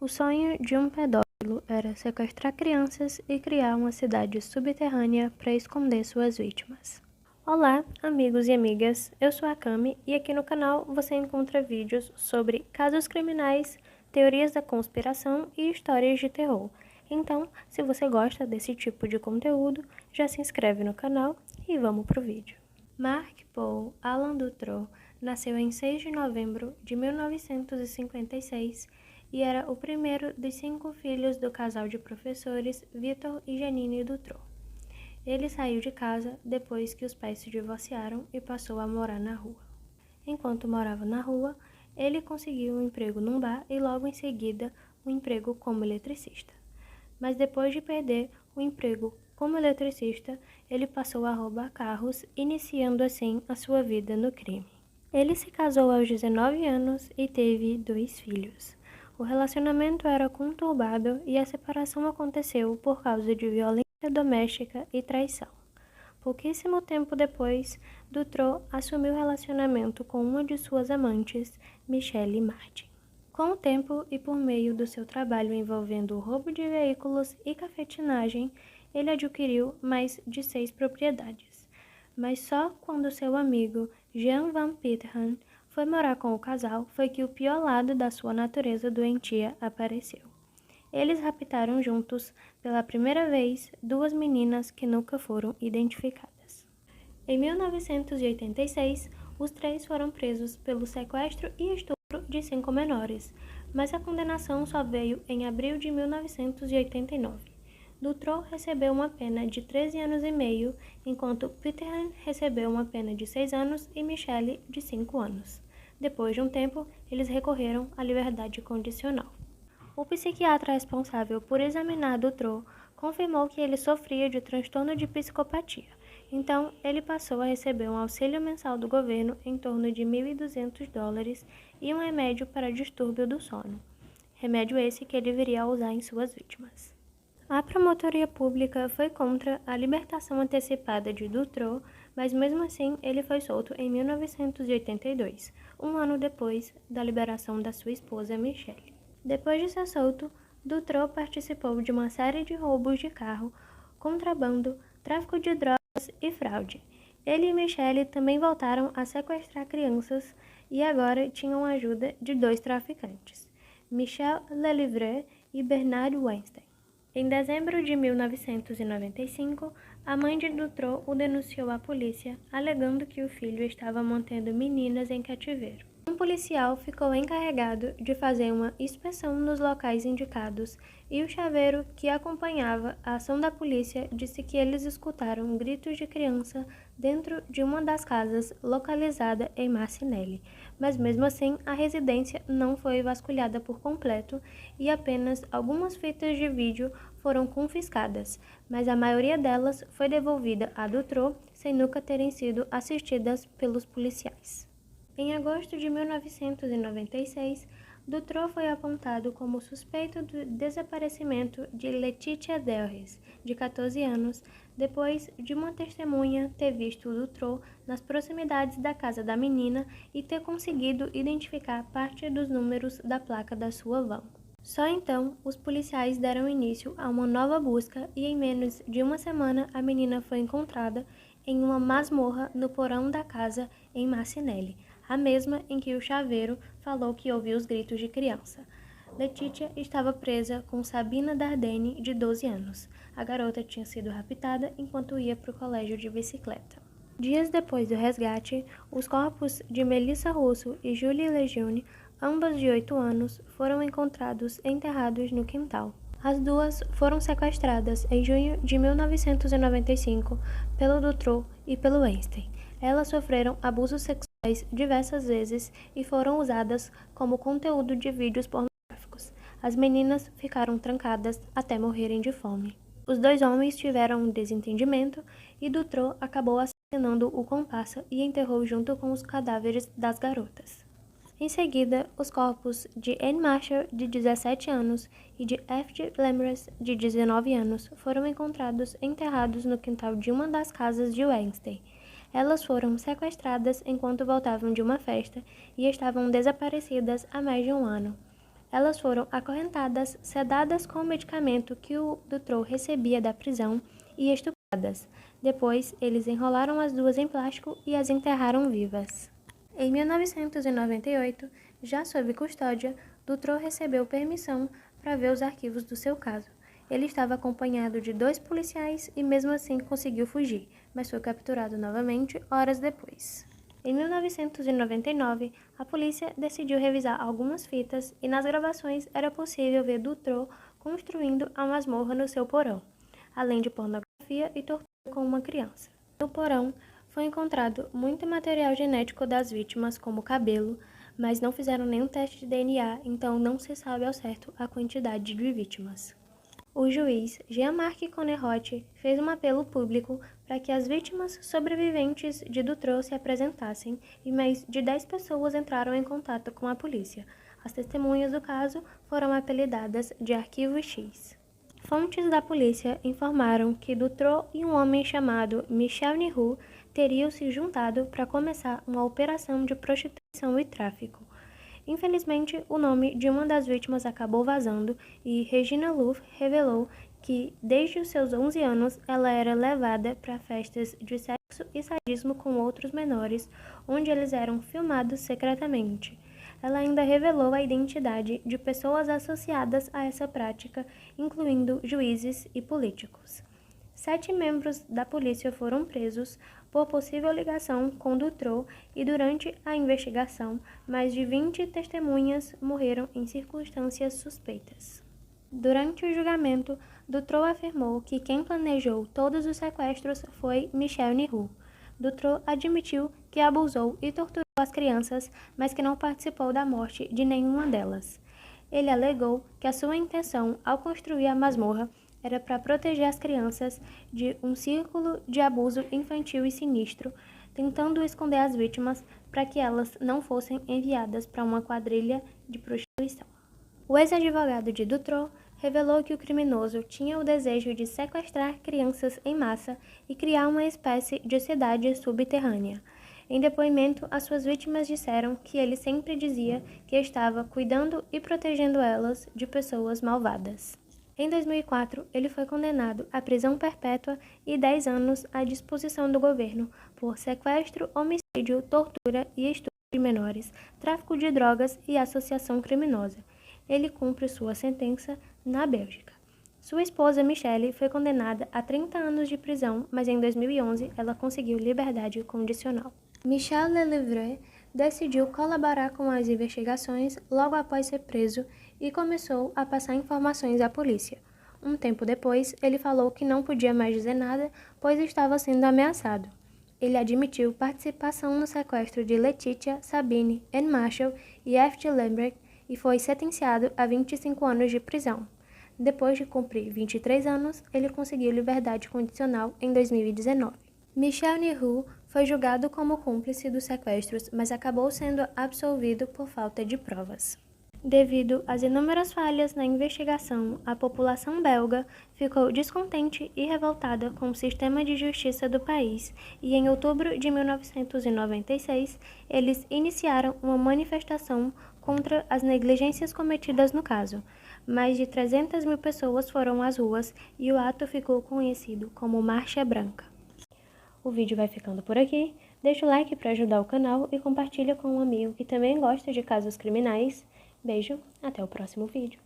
O sonho de um pedófilo era sequestrar crianças e criar uma cidade subterrânea para esconder suas vítimas. Olá, amigos e amigas, eu sou a Cami e aqui no canal você encontra vídeos sobre casos criminais, teorias da conspiração e histórias de terror. Então, se você gosta desse tipo de conteúdo, já se inscreve no canal e vamos pro vídeo. Mark Paul Alan Dutroux nasceu em 6 de novembro de 1956 e era o primeiro dos 5 filhos do casal de professores Victor e Janine Dutroux. Ele saiu de casa depois que os pais se divorciaram e passou a morar na rua. Enquanto morava na rua, ele conseguiu um emprego num bar e logo em seguida um emprego como eletricista. Mas depois de perder o emprego como eletricista, ele passou a roubar carros, iniciando assim a sua vida no crime. Ele se casou aos 19 anos e teve 2 filhos. O relacionamento era conturbado e a separação aconteceu por causa de violência doméstica e traição. Pouquíssimo tempo depois, Dutroux assumiu relacionamento com uma de suas amantes, Michelle Martin. Com o tempo e por meio do seu trabalho envolvendo o roubo de veículos e cafetinagem, ele adquiriu mais de 6 propriedades. Mas só quando seu amigo Jean Van Peteghem foi morar com o casal foi que o pior lado da sua natureza doentia apareceu. Eles raptaram juntos, pela primeira vez, 2 meninas que nunca foram identificadas. Em 1986, os 3 foram presos pelo sequestro e estupro de 5 menores, mas a condenação só veio em abril de 1989. Dutroux recebeu uma pena de 13 anos e meio, enquanto Peteghem recebeu uma pena de 6 anos e Michelle de 5 anos. Depois de um tempo, eles recorreram à liberdade condicional. O psiquiatra responsável por examinar Dutroux confirmou que ele sofria de transtorno de psicopatia. Então, ele passou a receber um auxílio mensal do governo em torno de $1.200 e um remédio para distúrbio do sono. Remédio esse que ele viria a usar em suas vítimas. A promotoria pública foi contra a libertação antecipada de Dutroux, mas mesmo assim ele foi solto em 1982, um ano depois da liberação da sua esposa Michelle. Depois de ser solto, Dutroux participou de uma série de roubos de carro, contrabando, tráfico de drogas e fraude. Ele e Michelle também voltaram a sequestrar crianças e agora tinham a ajuda de 2 traficantes, Michel Lelivre e Bernard Weinstein. Em dezembro de 1995, a mãe de Dutroux o denunciou à polícia, alegando que o filho estava mantendo meninas em cativeiro. Um policial ficou encarregado de fazer uma inspeção nos locais indicados e o chaveiro que acompanhava a ação da polícia disse que eles escutaram gritos de criança dentro de uma das casas localizada em Marcinelle, mas mesmo assim a residência não foi vasculhada por completo e apenas algumas fitas de vídeo foram confiscadas, mas a maioria delas foi devolvida a Dutroux sem nunca terem sido assistidas pelos policiais. Em agosto de 1996, Dutroux foi apontado como suspeito do desaparecimento de Letitia Delres, de 14 anos, depois de uma testemunha ter visto Dutroux nas proximidades da casa da menina e ter conseguido identificar parte dos números da placa da sua van. Só então, os policiais deram início a uma nova busca e em menos de uma semana a menina foi encontrada em uma masmorra no porão da casa em Marcinelle, a mesma em que o chaveiro falou que ouviu os gritos de criança. Letitia estava presa com Sabina Dardenne, de 12 anos. A garota tinha sido raptada enquanto ia para o colégio de bicicleta. Dias depois do resgate, os corpos de Melissa Russo e Julie Lejeune, ambas de 8 anos, foram encontrados enterrados no quintal. As duas foram sequestradas em junho de 1995 pelo Dutroux e pelo Weinstein. Elas sofreram abusos sexuais diversas vezes e foram usadas como conteúdo de vídeos pornográficos. As meninas ficaram trancadas até morrerem de fome. Os 2 homens tiveram um desentendimento e Dutroux acabou assassinando o comparsa e enterrou junto com os cadáveres das garotas. Em seguida, os corpos de Anne Marshall, de 17 anos, e de F.G. Lemress, de 19 anos, foram encontrados enterrados no quintal de uma das casas de Weinstein. Elas foram sequestradas enquanto voltavam de uma festa e estavam desaparecidas há mais de um ano. elas foram acorrentadas, sedadas com o medicamento que o Dutroux recebia da prisão e estupradas. Depois, eles enrolaram as duas em plástico e as enterraram vivas. Em 1998, já sob custódia, Dutroux recebeu permissão para ver os arquivos do seu caso. Ele estava acompanhado de 2 policiais e mesmo assim conseguiu fugir, mas foi capturado novamente horas depois. Em 1999, a polícia decidiu revisar algumas fitas e nas gravações era possível ver Dutroux construindo a masmorra no seu porão, além de pornografia e tortura com uma criança. No porão, foi encontrado muito material genético das vítimas, como cabelo, mas não fizeram nenhum teste de DNA, então não se sabe ao certo a quantidade de vítimas. O juiz Jean-Marc Connerot fez um apelo público para que as vítimas sobreviventes de Dutroux se apresentassem e mais de 10 pessoas entraram em contato com a polícia. As testemunhas do caso foram apelidadas de Arquivo X. Fontes da polícia informaram que Dutroux e um homem chamado Michel Nihoul teriam se juntado para começar uma operação de prostituição e tráfico. Infelizmente, o nome de uma das vítimas acabou vazando e Regina Louf revelou que, desde os seus 11 anos, ela era levada para festas de sexo e sadismo com outros menores, onde eles eram filmados secretamente. Ela ainda revelou a identidade de pessoas associadas a essa prática, incluindo juízes e políticos. 7 membros da polícia foram presos por possível ligação com Dutroux e durante a investigação, mais de 20 testemunhas morreram em circunstâncias suspeitas. Durante o julgamento, Dutroux afirmou que quem planejou todos os sequestros foi Michel Nihoul. Dutroux admitiu que abusou e torturou as crianças, mas que não participou da morte de nenhuma delas. Ele alegou que a sua intenção ao construir a masmorra era para proteger as crianças de um círculo de abuso infantil e sinistro, tentando esconder as vítimas para que elas não fossem enviadas para uma quadrilha de prostituição. O ex-advogado de Dutroux revelou que o criminoso tinha o desejo de sequestrar crianças em massa e criar uma espécie de cidade subterrânea. Em depoimento, as suas vítimas disseram que ele sempre dizia que estava cuidando e protegendo elas de pessoas malvadas. Em 2004, ele foi condenado à prisão perpétua e 10 anos à disposição do governo por sequestro, homicídio, tortura e estupro de menores, tráfico de drogas e associação criminosa. Ele cumpre sua sentença na Bélgica. Sua esposa, Michelle, foi condenada a 30 anos de prisão, mas em 2011 ela conseguiu liberdade condicional. Michel Lelièvre decidiu colaborar com as investigações logo após ser preso e começou a passar informações à polícia. Um tempo depois, ele falou que não podia mais dizer nada, pois estava sendo ameaçado. Ele admitiu participação no sequestro de Letitia, Sabine, Anne Marshall e F.G. Lambrecht e foi sentenciado a 25 anos de prisão. Depois de cumprir 23 anos, ele conseguiu liberdade condicional em 2019. Michel Nihoul foi julgado como cúmplice dos sequestros, mas acabou sendo absolvido por falta de provas. Devido às inúmeras falhas na investigação, a população belga ficou descontente e revoltada com o sistema de justiça do país e, em outubro de 1996, eles iniciaram uma manifestação contra as negligências cometidas no caso. Mais de 300 mil pessoas foram às ruas e o ato ficou conhecido como Marcha Branca. O vídeo vai ficando por aqui. Deixa o like para ajudar o canal e compartilha com um amigo que também gosta de casos criminais. Beijo, até o próximo vídeo.